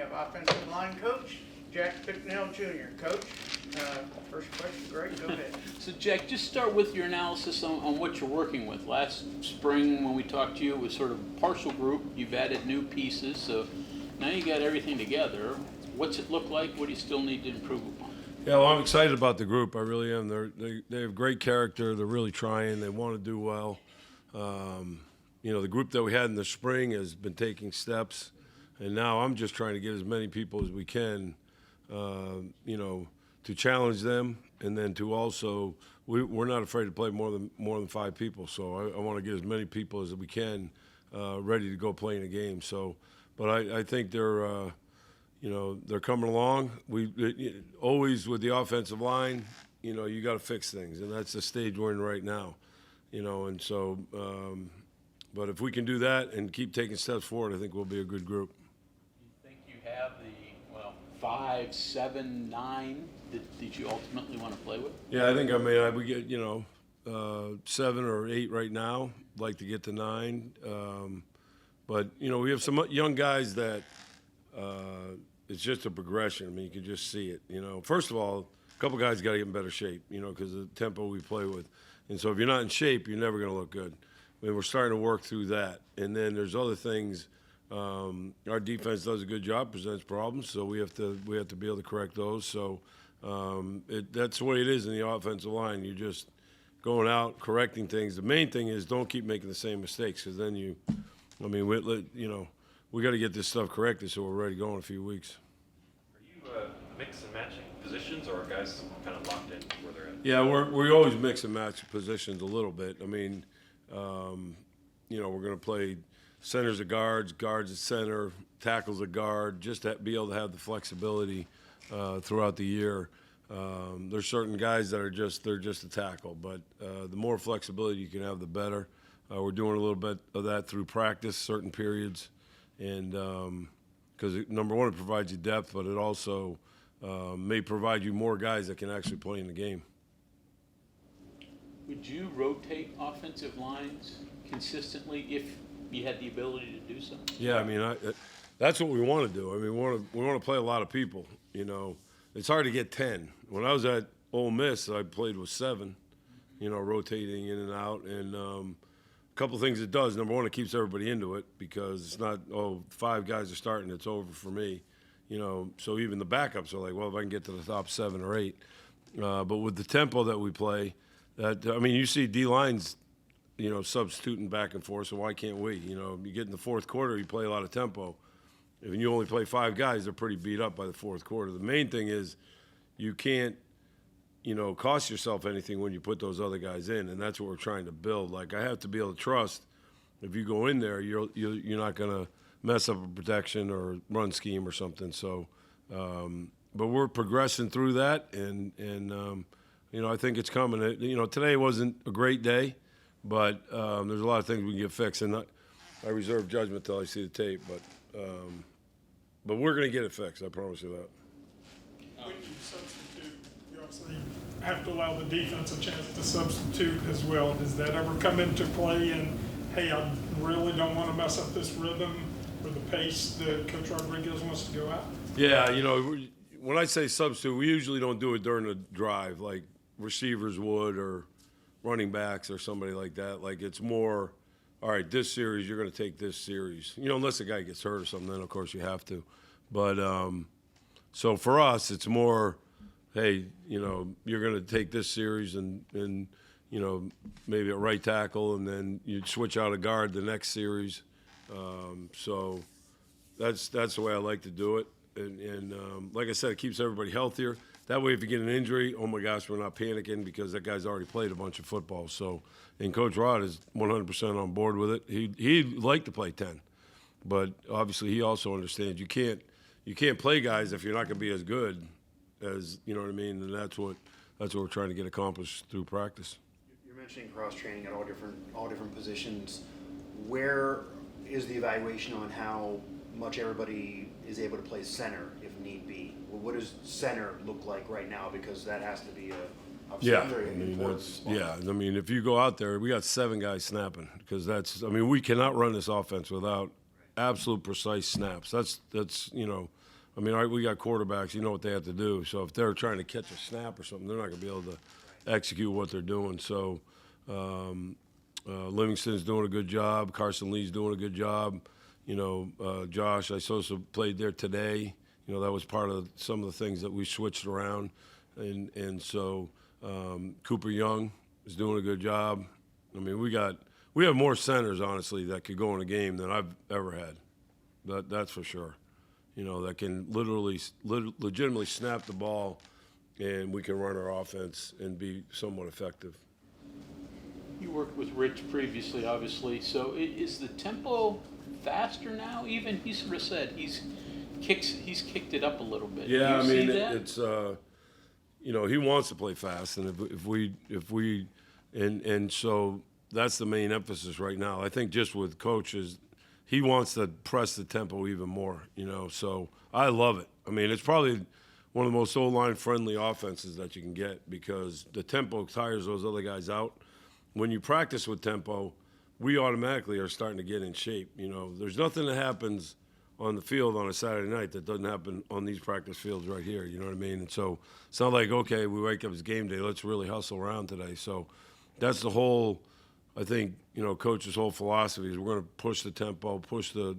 have offensive line coach, Jack Bicknell Jr. Coach, first question, Greg, go ahead. So Jack, just start with your analysis on what you're working with. Last spring when we talked to you, it was sort of a partial group. You've added new pieces, so now you got everything together. What's it look like? What do you still need to improve upon? Yeah, well, I'm excited about the group. I really am. They have great character. They're really trying. They want to do well. The group that we had in the spring has been taking steps, and now I'm just trying to get as many people as we can, to challenge them, and then to also we're not afraid to play more than 5 people. So I want to get as many people as we can ready to go play in a game. So, but I think they're coming along. Always with the offensive line, you got to fix things, and that's the stage we're in right now. And so, but if we can do that and keep taking steps forward, I think we'll be a good group. You think you have the 5, 7, 9 that you ultimately want to play with? Yeah, I think we get 7 or 8 right now. I'd like to get to 9, but we have some young guys that. It's just a progression. I mean, you can just see it. First of all, a couple guys got to get in better shape. Because of the tempo we play with, and so if you're not in shape, you're never going to look good. I mean, we're starting to work through that, and then there's other things. Our defense does a good job, presents problems, so we have to be able to correct those. So that's the way it is in the offensive line. You're just going out correcting things. The main thing is don't keep making the same mistakes, because then we got to get this stuff corrected so we're ready to go in a few weeks. Are you mix and matching positions, or are guys kind of locked in where they're at? Yeah, we always mix and match positions a little bit. I mean, we're going to play centers at guards at center, tackles at guard, just to be able to have the flexibility throughout the year. There's certain guys that they're just a tackle, but the more flexibility you can have, the better. We're doing a little bit of that through practice, certain periods. And because, number one, it provides you depth, but it also may provide you more guys that can actually play in the game. Would you rotate offensive lines consistently if you had the ability to do so? Yeah, I mean, that's what we want to do. I mean, we want to play a lot of people. It's hard to get 10. When I was at Ole Miss, I played with 7, rotating in and out. And a couple of things it does. Number one, it keeps everybody into it, because it's not, 5 guys are starting, it's over for me. So even the backups are like, well, if I can get to the top 7 or 8. But with the tempo that we play, you see D-lines, substituting back and forth, so why can't we? You get in the fourth quarter, you play a lot of tempo. If you only play 5 guys, they're pretty beat up by the fourth quarter. The main thing is you can't, cost yourself anything when you put those other guys in, and that's what we're trying to build. Like, I have to be able to trust if you go in there, you're not going to mess up a protection or run scheme or something. So, but we're progressing through that, and I think it's coming. Today wasn't a great day, but there's a lot of things we can get fixed, and I reserve judgment till I see the tape. But we're going to get it fixed. I promise you that. When you substitute, you obviously have to allow the defense a chance to substitute as well. Does that ever come into play? And hey, I really don't want to mess up this rhythm or the pace that Coach Rodriguez wants to go out. Yeah, when I say substitute, we usually don't do it during the drive, like receivers would, or running backs or somebody like that. Like, it's more, all right, this series, you're going to take this series. Unless a guy gets hurt or something, then, of course, you have to. But so for us, it's more, hey, you're going to take this series and maybe a right tackle, and then you switch out a guard the next series. So that's the way I like to do it. And like I said, it keeps everybody healthier. That way, if you get an injury, oh, my gosh, we're not panicking, because that guy's already played a bunch of football. So, and Coach Rod is 100% on board with it. He'd like to play 10. But obviously he also understands you can't play guys if you're not going to be as good as, what I mean? And that's what we're trying to get accomplished through practice. You're mentioning cross-training at all different positions. Where is the evaluation on how much everybody is able to play center if need be? Well, what does center look like right now? Because that has to be very important spot. Yeah, I mean, if you go out there, we got 7 guys snapping, because we cannot run this offense without absolute precise snaps. That's I mean, we got quarterbacks, you know what they have to do. So if they're trying to catch a snap or something, they're not going to be able to execute what they're doing. So Livingston's doing a good job. Carson Lee's doing a good job. You know, Josh Isosa played there today. You know, that was part of some of the things that we switched around. And so Cooper Young is doing a good job. I mean, we have more centers, honestly, that could go in a game than I've ever had. That's for sure. You know, that can legitimately snap the ball, and we can run our offense and be somewhat effective. You worked with Rich previously, obviously. So is the tempo faster now? Even he sort of said he's kicked it up a little bit. Yeah, I Do you mean, see that? it's you know, he wants to play fast, and if we and so that's the main emphasis right now. I think just with coaches, he wants to press the tempo even more. You know, so I love it. I mean, it's probably one of the most O-line friendly offenses that you can get because the tempo tires those other guys out. When you practice with tempo, we automatically are starting to get in shape. You know, there's nothing that happens on the field on a Saturday night that doesn't happen on these practice fields right here. You know what I mean? And so it's not like, okay, we wake up, it's game day, let's really hustle around today. So that's the whole, I think, you know, coach's whole philosophy is we're going to push the tempo, push the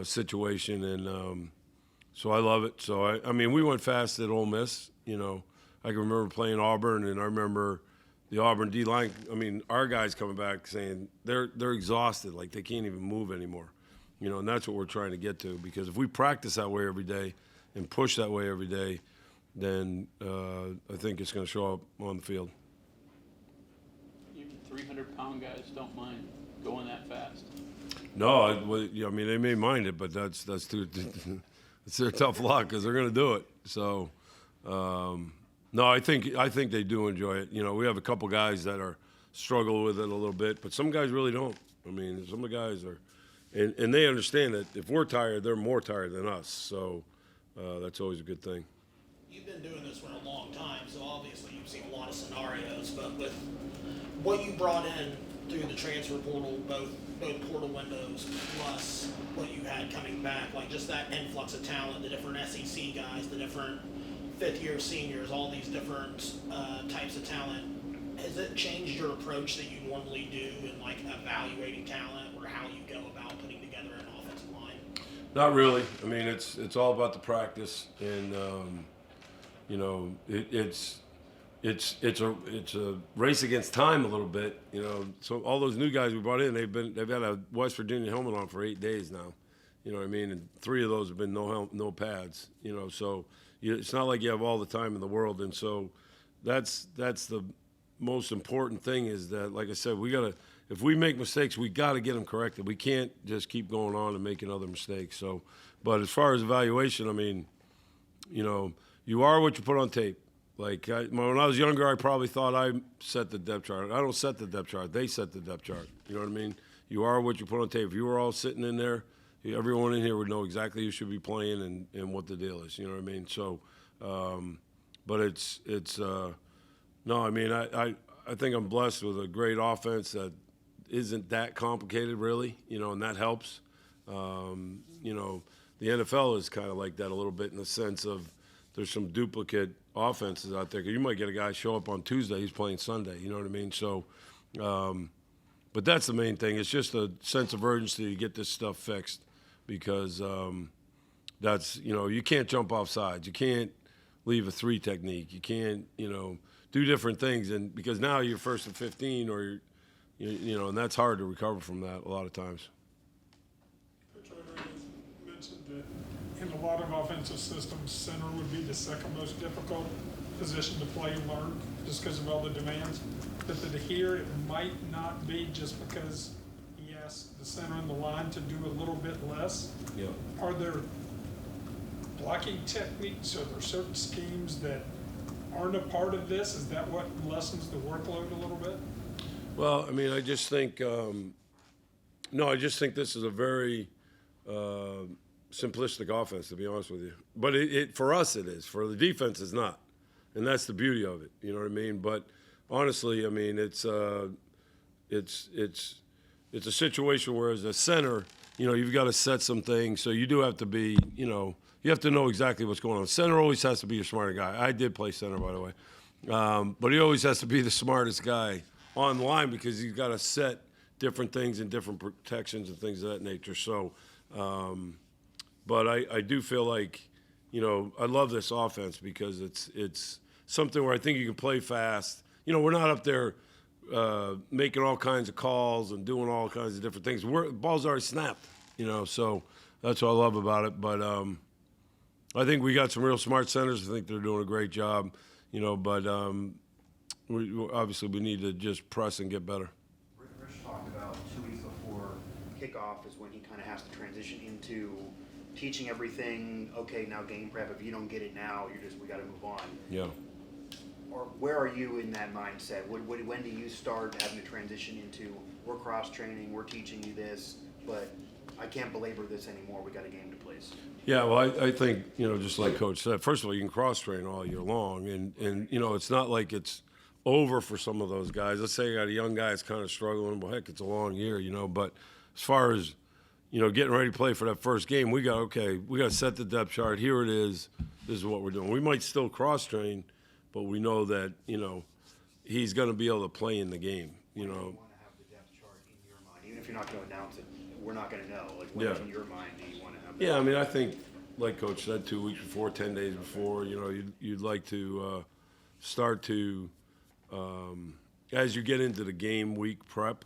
situation, and so I love it. So, I mean, we went fast at Ole Miss. You know, I can remember playing Auburn, and I remember the Auburn D-line, I mean, our guys coming back saying they're exhausted, like they can't even move anymore. You know, and that's what we're trying to get to because if we practice that way every day and push that way every day, then I think it's going to show up on the field. Even 300-pound guys don't mind going that fast. No, I mean, they may mind it, but that's too it's their tough luck because they're going to do it. So, no, I think they do enjoy it. You know, we have a couple guys that are struggle with it a little bit, but some guys really don't. I mean, some of the guys are, and they understand that if we're tired, they're more tired than us. So that's always a good thing. You've been doing this for a long time, so obviously you've seen a lot of scenarios. But with what you brought in through the transfer portal, both portal windows plus what you had coming back, like just that influx of talent, the different SEC guys, the different fifth-year seniors, all these different types of talent, has it changed your approach that you normally do in like evaluating talent or how you go about putting together an offensive line? Not really. I mean, it's all about the practice, and you know, it's a race against time a little bit. You know, so all those new guys we brought in, they've had a West Virginia helmet on for 8 days now. You know what I mean? And 3 of those have been no pads. You know, so it's not like you have all the time in the world, and so that's the most important thing is that, like I said, if we make mistakes, we got to get them corrected. We can't just keep going on and making other mistakes. So, but as far as evaluation, I mean, you know, you are what you put on tape. Like when I was younger, I probably thought I set the depth chart. I don't set the depth chart. They set the depth chart. You know what I mean? You are what you put on tape. If you were all sitting in there, everyone in here would know exactly who should be playing and what the deal is. You know what I mean? So, but it's no, I mean, I think I'm blessed with a great offense that isn't that complicated, really, you know, and that helps. You know, the NFL is kind of like that a little bit in the sense of there's some duplicate offenses out there. 'Cause you might get a guy show up on Tuesday, he's playing Sunday, you know what I mean? So, but that's the main thing. It's just a sense of urgency to get this stuff fixed because that's, you know, you can't jump off sides. You can't leave a 3 technique. You can't, you know, do different things, and because now you're 1st and 15, or you know, and that's hard to recover from that a lot of times. Coach Rodriguez mentioned that in a lot of offensive systems, center would be the second most difficult position to play and learn, just because of all the demands. But that here it might not be just because he asked the center and the line to do a little bit less. Yeah. Are there blocking techniques? Are there certain schemes that aren't a part of this? Is that what lessens the workload a little bit? Well, I mean, I just think I just think this is a very simplistic offense, to be honest with you. But it for us it is. For the defense, it's not, and that's the beauty of it. You know what I mean? But honestly, I mean, it's a situation where as a center, you've got to set some things. So you do have to be, you have to know exactly what's going on. Center always has to be your smarter guy. I did play center, by the way. But he always has to be the smartest guy on the line because he's got to set different things and different protections and things of that nature. So, but I do feel like, I love this offense because it's something where I think you can play fast. We're not up there making all kinds of calls and doing all kinds of different things. The ball's already snapped, so that's what I love about it. But I think we got some real smart centers. I think they're doing a great job, but obviously we need to just press and get better. Rich talked about 2 weeks before kickoff is when he kind of has to transition into teaching everything. Okay, now game prep. If you don't get it now, we got to move on. Yeah. Or where are you in that mindset? When do you start having to transition into we're cross training, we're teaching you this, but I can't belabor this anymore. We got a game to play. Yeah, well, I think, just like Coach said, first of all, you can cross-train all year long. And it's not like it's over for some of those guys. Let's say you got a young guy that's kind of struggling. Well, heck, it's a long year, But as far as, getting ready to play for that first game, we got to set the depth chart. Here it is. This is what we're doing. We might still cross-train, but we know that, he's going to be able to play in the game, You want to have the depth chart in your mind. Even if you're not going to announce it, we're not going to know. Like, when in your mind do you want to have that? Yeah, I mean, I think, like Coach said, 2 weeks before, 10 days before, you'd like to start to, as you get into the game week prep,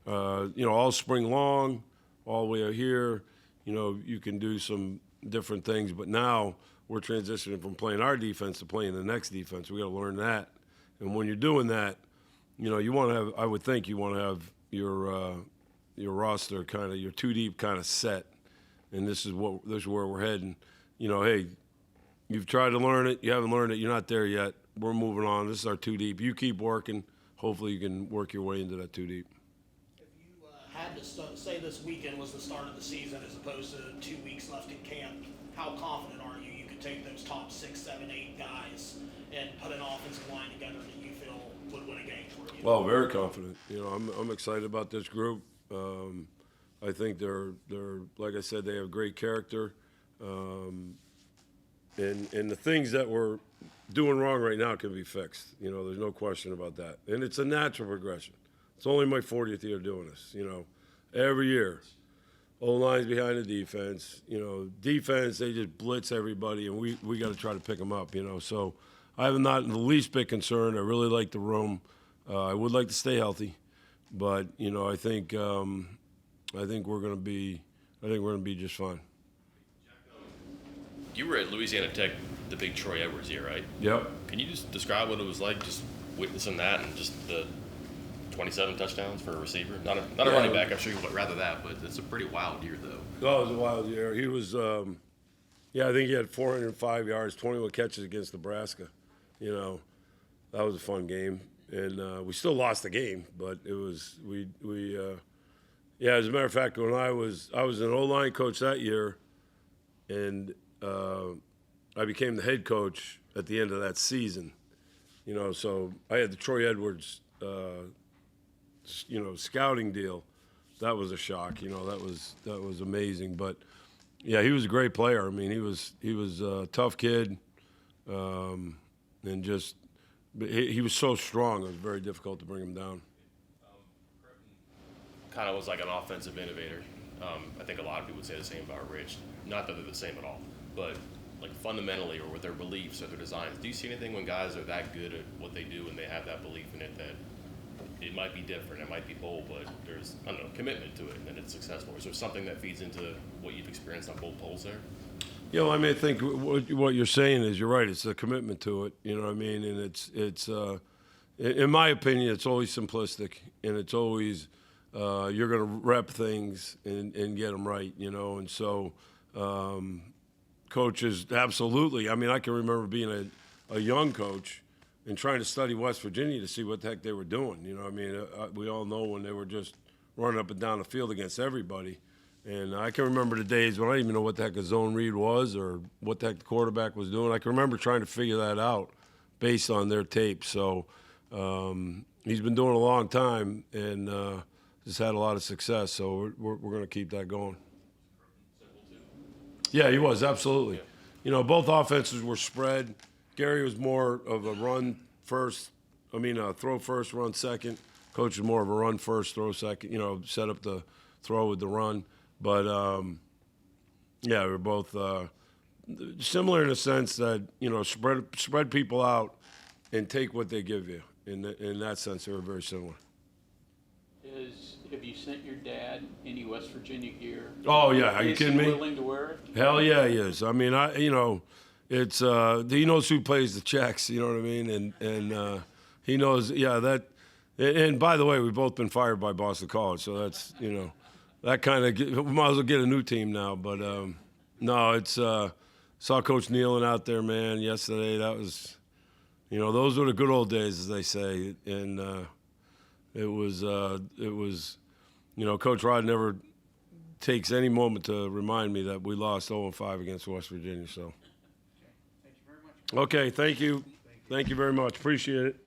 all spring long, all the way out here, you can do some different things. But now we're transitioning from playing our defense to playing the next defense. We got to learn that. And when you're doing that, you want to have, I would think you want to have your roster kind of, your 2 deep kind of set. And this is where we're heading. Hey, you've tried to learn it. You haven't learned it. You're not there yet. We're moving on. This is our 2 deep. You keep working. Hopefully you can work your way into that 2 deep. If you had to say this weekend was the start of the season as opposed to 2 weeks left in camp, how confident are you could take those top 6, 7, 8 guys and put an offensive line together that you feel would win a game for you? Well, very confident. I'm excited about this group. I think they're like I said, they have great character. And the things that we're doing wrong right now can be fixed. There's no question about that. And it's a natural progression. It's only my 40th year doing this. Every year, O-line's behind the defense. Defense, they just blitz everybody, and we got to try to pick them up. So I have not the least bit concerned. I really like the room. I would like to stay healthy, but I think we're going to be just fine. You were at Louisiana Tech, the big Troy Edwards year, right? Yep. Can you just describe what it was like just witnessing that and just the 27 touchdowns for a receiver? Not a running back, I'm sure you would rather that, but it's a pretty wild year, though. Oh, it was a wild year. He was, I think he had 405 yards, 21 catches against Nebraska. That was a fun game. And we still lost the game, but it was, as a matter of fact, when I was an O-line coach that year, and I became the head coach at the end of that season. So I had the Troy Edwards, scouting deal. That was a shock. That was amazing. But yeah, he was a great player. I mean, he was a tough kid, and just he was so strong. It was very difficult to bring him down. Kind of was like an offensive innovator. I think a lot of people would say the same about Rich. Not that they're the same at all, but like fundamentally or with their beliefs or their designs. Do you see anything when guys are that good at what they do and they have that belief in it that it might be different, it might be bold, but there's, commitment to it and then it's successful? Is there something that feeds into what you've experienced on both poles there? I think what you're saying is you're right. It's a commitment to it, And it's in my opinion, it's always simplistic, and it's always you're going to rep things and get them right, And so coaches, absolutely. I mean, I can remember being a young coach and trying to study West Virginia to see what the heck they were doing. We all know when they were just running up and down the field against everybody. And I can remember the days when I didn't even know what the heck a zone read was or what the heck the quarterback was doing. I can remember trying to figure that out based on their tape. So he's been doing it a long time, and has had a lot of success. So we're going to keep that going. Yeah, he was, absolutely. You know, both offenses were spread. Gary was more of a throw first, run second. Coach was more of a run first, throw second, you know, set up the throw with the run. But, yeah, we're both similar in the sense that, you know, spread people out and take what they give you. In that sense, they were very similar. Have you sent your dad any West Virginia gear? Oh, yeah. Are you Is kidding he me? willing to wear it? Hell yeah, he is. I mean, it's he knows who plays the checks. You know what I mean? And he knows. Yeah, that. And by the way, we've both been fired by Boston College, so that's that kind of we might as well get a new team now. But no, it's saw Coach Nealon out there, man, yesterday. That was, those were the good old days, as they say, and it was. Coach Rod never takes any moment to remind me that we lost 0-5 against West Virginia. So, Thank you very much. okay, thank you very much. Appreciate it.